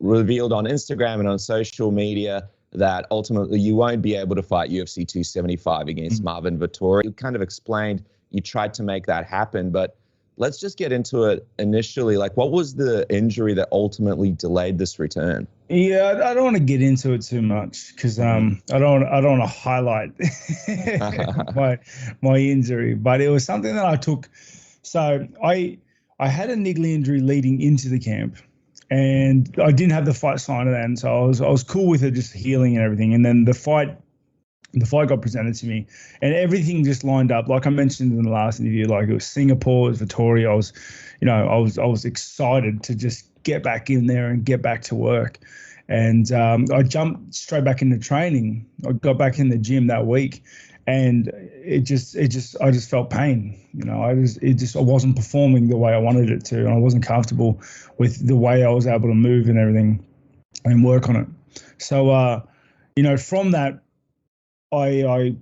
revealed on Instagram and on social media that ultimately you won't be able to fight UFC 275 against Marvin Vettori. You kind of explained you tried to make that happen, but let's just get into it initially. Like, what was the injury that ultimately delayed this return? Yeah, I don't want to get into it too much because I don't want to highlight my injury, but it was something that I took. So I had a niggly injury leading into the camp, and I didn't have the fight signed then, so I was cool with it, just healing and everything. And then the fight got presented to me, and everything just lined up. Like I mentioned in the last interview, like it was Singapore, it was Vettori. I was excited to just get back in there and get back to work. And I jumped straight back into training. I got back in the gym that week, and I just felt pain. I wasn't performing the way I wanted it to, and I wasn't comfortable with the way I was able to move and everything and work on it. So, from that, I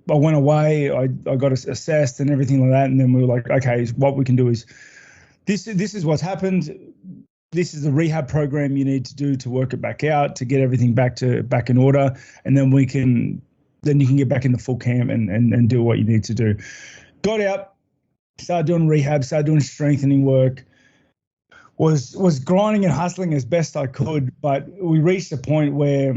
went away. I got assessed and everything like that, and then we were like, okay, what we can do is this is what's happened. This is the rehab program you need to do to work it back out, to get everything back in order, and then you can get back into full camp and do what you need to do. Got out, started doing rehab, started doing strengthening work. Was grinding and hustling as best I could, but we reached a point where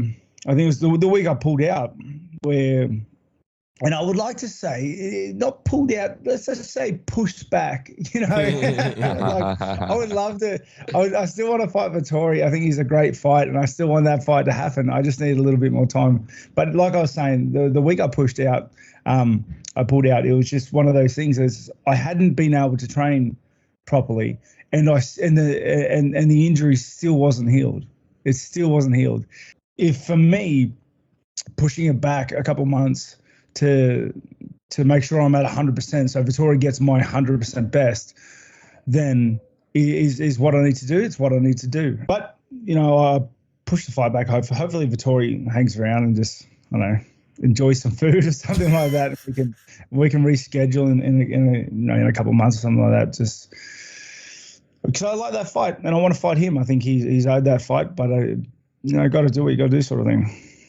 I think it was the week I pulled out, and I would like to say, not pulled out, let's just say pushed back, Like, I would love to, I still want to fight Vettori. I think he's a great fight, and I still want that fight to happen. I just need a little bit more time. But like I was saying, the week I pushed out, I pulled out, it was just one of those things as I hadn't been able to train properly, and the injury still wasn't healed. It still wasn't healed. If for me, pushing it back a couple months to make sure I'm at 100%, so Vettori gets my 100% best, then is what I need to do. It's what I need to do. But I push the fight back. Hopefully Vettori hangs around and just, I don't know, enjoy some food or something like that. We can reschedule in a couple of months or something like that. Just because I like that fight and I want to fight him. I think he's owed that fight, but got to do what you got to do, sort of thing.